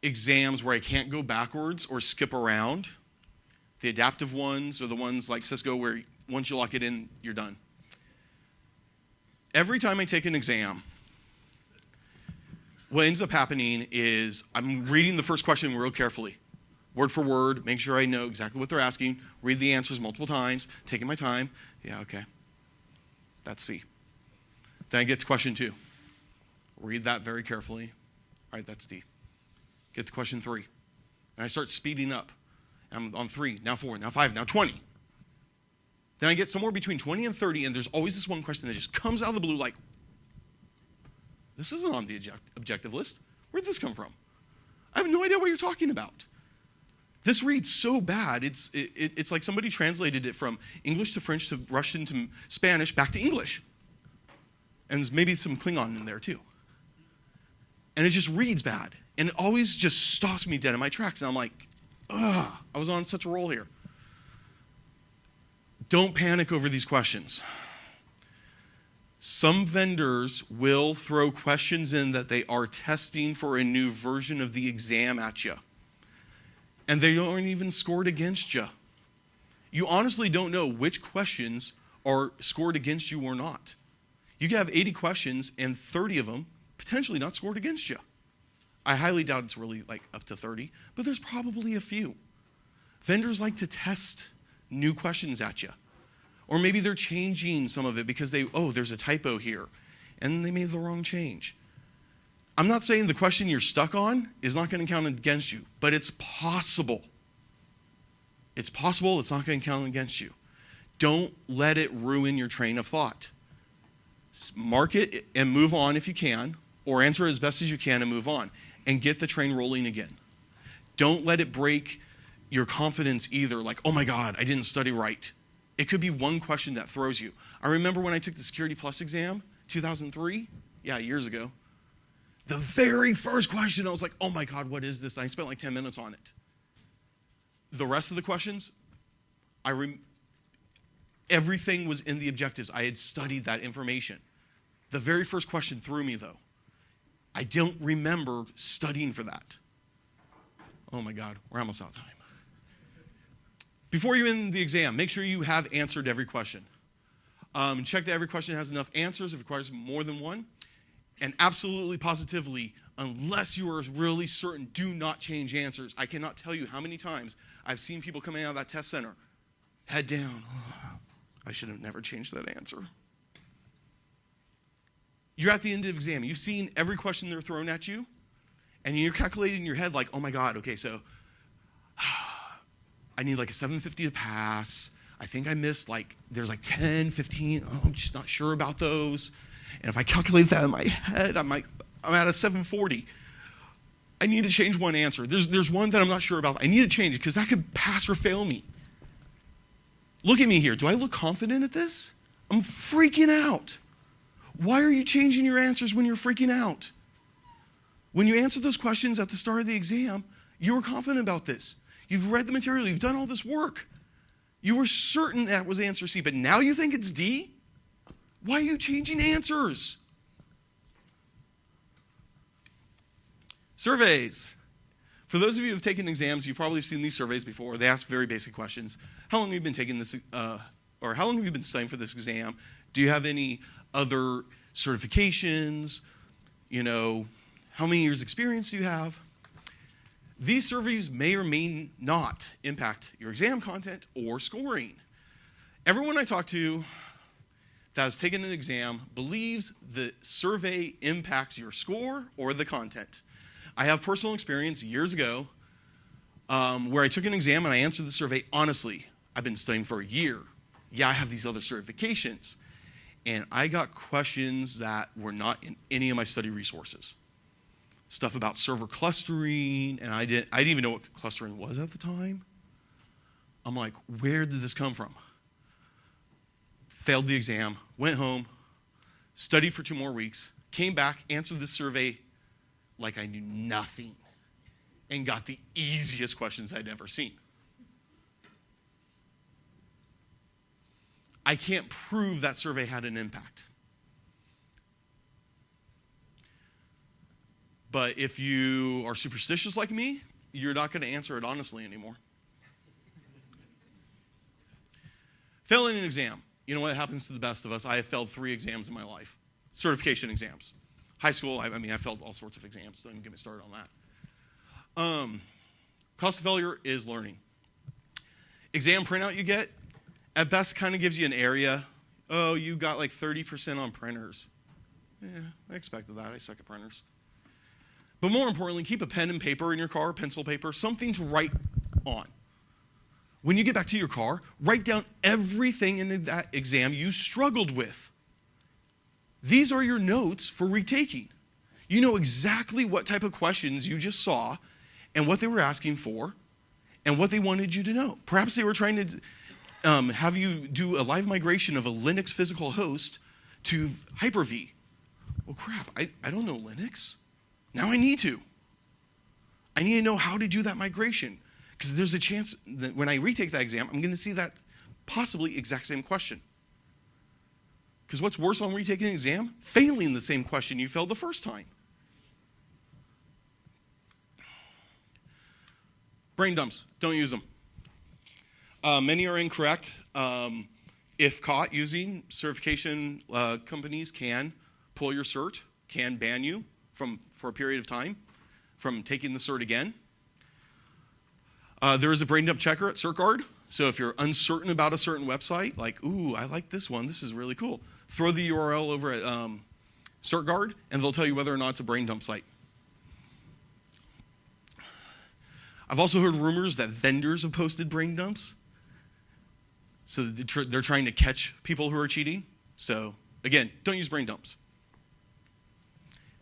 Speaker 1: exams where I can't go backwards or skip around. The adaptive ones or the ones like Cisco where once you lock it in, you're done. Every time I take an exam, what ends up happening is I'm reading the first question real carefully, word for word, make sure I know exactly what they're asking, read the answers multiple times, taking my time. Yeah, okay. That's C. Then I get to question 2. Read that very carefully. All right, that's D. Get to question 3. And I start speeding up. I'm on 3, now 4, now 5, now 20. Then I get somewhere between 20 and 30, and there's always this one question that just comes out of the blue like, this isn't on the objective list. Where'd this come from? I have no idea what you're talking about. This reads so bad. It's like somebody translated it from English to French to Russian to Spanish back to English. And there's maybe some Klingon in there too. And it just reads bad. And it always just stops me dead in my tracks. And I'm like, ugh, I was on such a roll here. Don't panic over these questions. Some vendors will throw questions in that they are testing for a new version of the exam at you. And they aren't even scored against you. You honestly don't know which questions are scored against you or not. You can have 80 questions and 30 of them potentially not scored against you. I highly doubt it's really like up to 30, but there's probably a few. Vendors like to test new questions at you. Or maybe they're changing some of it because there's a typo here, and they made the wrong change. I'm not saying the question you're stuck on is not going to count against you, but it's possible. It's possible it's not going to count against you. Don't let it ruin your train of thought. Mark it and move on if you can, or answer as best as you can and move on, and get the train rolling again. Don't let it break your confidence either, like, oh my God, I didn't study right. It could be one question that throws you. I remember when I took the Security Plus exam, 2003, years ago. The very first question, I was like, oh my God, what is this? And I spent like 10 minutes on it. The rest of the questions, everything was in the objectives. I had studied that information. The very first question threw me, though. I don't remember studying for that. Oh my God, we're almost out of time. Before you end the exam, make sure you have answered every question. Check that every question has enough answers. If it requires more than one. And absolutely, positively, unless you are really certain, do not change answers. I cannot tell you how many times I've seen people coming out of that test center, head down. Oh, I should have never changed that answer. You're at the end of the exam. You've seen every question they're thrown at you, and you're calculating in your head like, oh my God, okay, so I need like a 750 to pass. I think I missed there's 10, 15. Oh, I'm just not sure about those. And if I calculate that in my head, I'm at a 740. I need to change one answer. There's one that I'm not sure about. I need to change it because that could pass or fail me. Look at me here. Do I look confident at this? I'm freaking out. Why are you changing your answers when you're freaking out? When you answer those questions at the start of the exam, you were confident about this. You've read the material. You've done all this work. You were certain that was answer C, but now you think it's D? Why are you changing answers? Surveys. For those of you who have taken exams, you've probably seen these surveys before. They ask very basic questions. How long have you been taking this, or how long have you been studying for this exam? Do you have any other certifications? How many years experience do you have? These surveys may or may not impact your exam content or scoring. Everyone I talk to that has taken an exam believes the survey impacts your score or the content. I have personal experience years ago where I took an exam and I answered the survey honestly. I've been studying for a year. Yeah, I have these other certifications. And I got questions that were not in any of my study resources. Stuff about server clustering, and I didn't even know what clustering was at the time. I'm like, where did this come from? Failed the exam, went home, studied for 2 more weeks, came back, answered the survey like I knew nothing, and got the easiest questions I'd ever seen. I can't prove that survey had an impact. But if you are superstitious like me, you're not going to answer it honestly anymore. Failing an exam. You know what happens to the best of us? I have failed 3 exams in my life. Certification exams. High school, I failed all sorts of exams. Don't even get me started on that. Cost of failure is learning. Exam printout you get, at best kind of gives you an area. Oh, you got like 30% on printers. Yeah, I expected that. I suck at printers. But more importantly, keep a pen and paper in your car, pencil paper, something to write on. When you get back to your car, write down everything in that exam you struggled with. These are your notes for retaking. You know exactly what type of questions you just saw and what they were asking for and what they wanted you to know. Perhaps they were trying to have you do a live migration of a Linux physical host to Hyper-V. Well, crap, I don't know Linux. Now I need to. I need to know how to do that migration because there's a chance that when I retake that exam, I'm going to see that possibly exact same question. Because what's worse on retaking an exam? Failing the same question you failed the first time. Brain dumps, don't use them. Many are incorrect. If caught using, certification companies can pull your cert, can ban you for a period of time from taking the cert again. There is a brain dump checker at CertGuard. So if you're uncertain about a certain website, like, ooh, I like this one, this is really cool, throw the URL over at CertGuard, and they'll tell you whether or not it's a brain dump site. I've also heard rumors that vendors have posted brain dumps. So they're trying to catch people who are cheating. So, again, don't use brain dumps.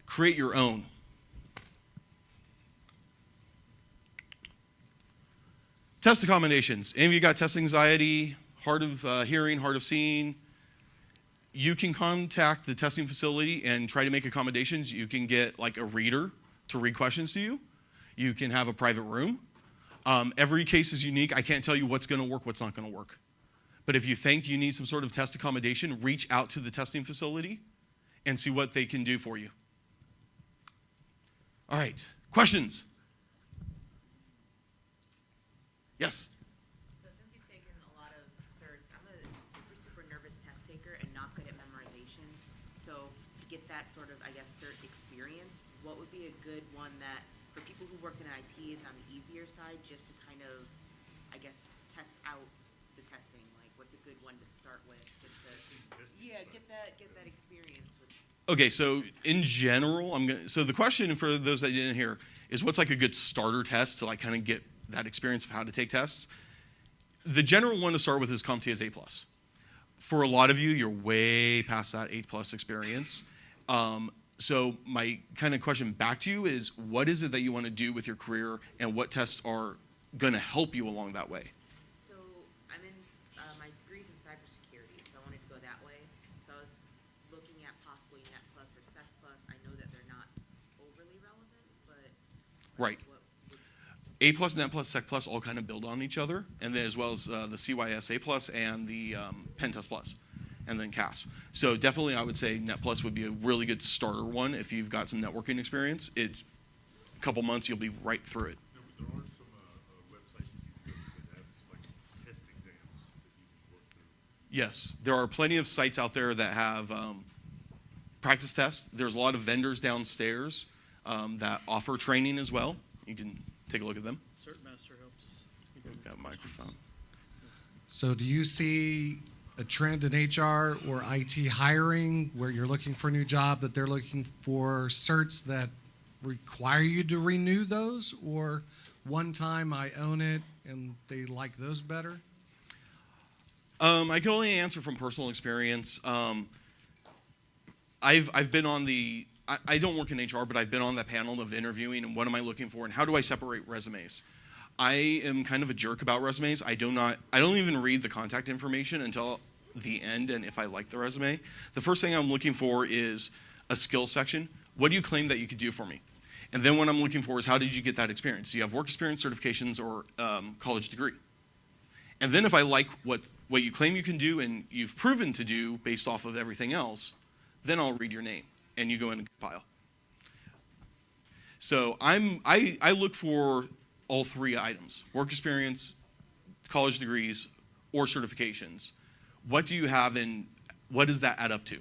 Speaker 1: Create your own. Test accommodations. Any of you got test anxiety, hard of hearing, hard of seeing? You can contact the testing facility and try to make accommodations. You can get like a reader to read questions to you. You can have a private room. Every case is unique. I can't tell you what's going to work, what's not going to work. But if you think you need some sort of test accommodation, reach out to the testing facility and see what they can do for you. All right, questions? Yes?
Speaker 5: So since you've taken a lot of certs, I'm a super nervous test taker and not good at memorization. So to get that sort of, cert experience, what would be a good one that, for people who worked in IT, is on the easier side, just to kind of, test out the testing? Like, what's a good one to start with, just to, get that experience with.
Speaker 1: Okay, so in general, so the question for those that didn't hear is what's like a good starter test to like kind of get that experience of how to take tests? The general one to start with is CompTIA's A+. For a lot of you, you're way past that A+ experience. So my kind of question back to you is, what is it that you want to do with your career, and what tests are going to help you along that way?
Speaker 5: So I'm in, my degree's in cybersecurity, so I wanted to go that way. So I was looking at possibly Net Plus or Sec Plus. I know that they're not overly relevant,
Speaker 1: Right. A plus, Net plus, Sec plus all kind of build on each other, and then as well as the CYS A plus and the Pen Test plus, and then CASP. So definitely, I would say Net plus would be a really good starter one if you've got some networking experience. It's a couple months, you'll be right through it.
Speaker 6: There are some websites that you can go to that have like test exams that you can work through.
Speaker 1: Yes, there are plenty of sites out there that have practice tests. There's a lot of vendors downstairs that offer training as well. You can take a look at them.
Speaker 2: CertMaster helps.
Speaker 1: Got a microphone.
Speaker 7: So do you see a trend in HR or IT hiring where you're looking for a new job that they're looking for certs that require you to renew those, or one time I own it and they like those better?
Speaker 1: I can only answer from personal experience. I've been on the, I don't work in HR, but I've been on that panel of interviewing and what am I looking for and how do I separate resumes? I am kind of a jerk about resumes. I don't even read the contact information until the end, and if I like the resume. The first thing I'm looking for is a skills section. What do you claim that you could do for me? And then what I'm looking for is how did you get that experience? Do you have work experience, certifications, or college degree? And then if I like what you claim you can do and you've proven to do based off of everything else, then I'll read your name and you go in a pile. So I look for all three items: work experience, college degrees, or certifications. What do you have and what does that add up to?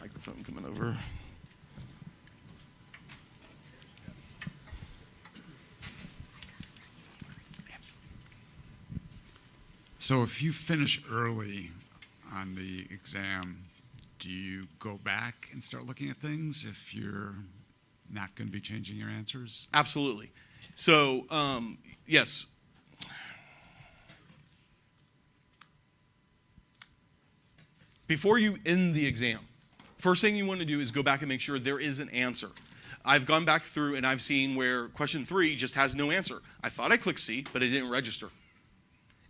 Speaker 1: Microphone coming over.
Speaker 8: So if you finish early on the exam, do you go back and start looking at things if you're not going to be changing your answers?
Speaker 1: Absolutely. So, yes. Before you end the exam, first thing you want to do is go back and make sure there is an answer. I've gone back through and I've seen where question 3 just has no answer. I thought I clicked C, but it didn't register.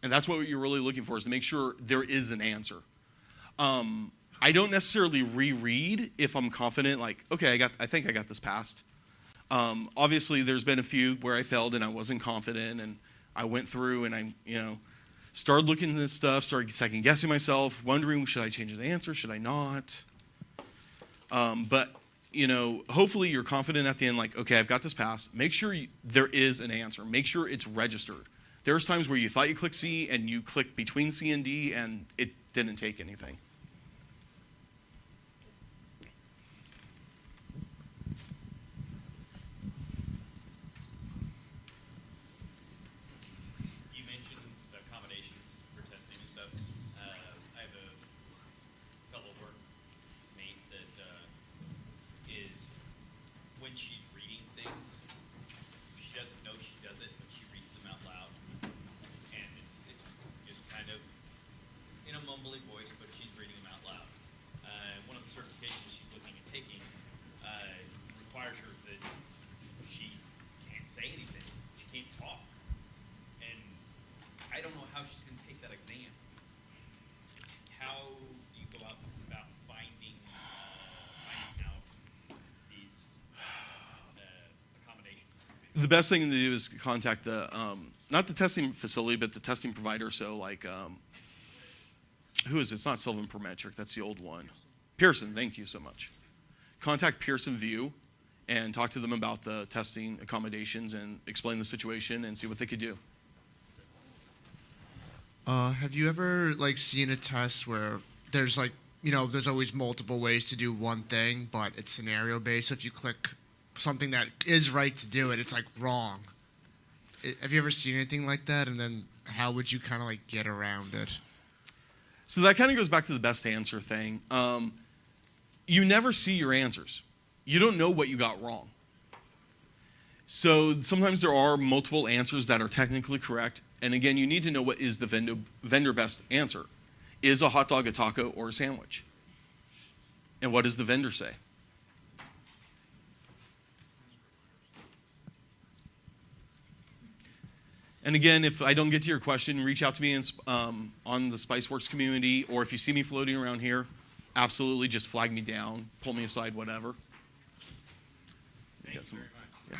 Speaker 1: And that's what you're really looking for, is to make sure there is an answer. I don't necessarily reread if I'm confident, like, okay, I think I got this passed. Obviously, there's been a few where I failed and I wasn't confident, and I went through and I, started looking at this stuff, started second guessing myself, wondering, should I change the answer? Should I not? But hopefully you're confident at the end, like, okay, I've got this passed. Make sure there is an answer. Make sure it's registered. There's times where you thought you clicked C and you clicked between C and D and it didn't take anything.
Speaker 2: You mentioned the accommodations for testing and stuff. I have a fellow workmate that is, when she's reading things, she doesn't know she does it, but she reads them out loud. And it's just kind of in a mumbly voice, but she's reading them out loud. One of the certifications she's looking at taking requires her that she can't say anything. She can't talk. And I don't know how she's going to take that exam. How do you go about finding out these accommodations?
Speaker 1: The best thing to do is contact the, not the testing facility, but the testing provider. So like, who is it? It's not Sylvan Prometric. That's the old one. Pearson, thank you so much. Contact Pearson View and talk to them about the testing accommodations and explain the situation and see what they could do.
Speaker 9: Have you ever seen a test where there's there's always multiple ways to do one thing, but it's scenario based? So if you click something that is right to do it, it's wrong. Have you ever seen anything like that? And then how would you kind of get around it?
Speaker 1: So that kind of goes back to the best answer thing. You never see your answers. You don't know what you got wrong. So sometimes there are multiple answers that are technically correct. And again, you need to know what is the vendor best answer. Is a hot dog a taco or a sandwich? And what does the vendor say? And again, if I don't get to your question, reach out to me on the Spiceworks community, or if you see me floating around here, absolutely just flag me down, pull me aside, whatever.
Speaker 2: Thank you
Speaker 1: Got some-
Speaker 2: very much.
Speaker 1: yeah.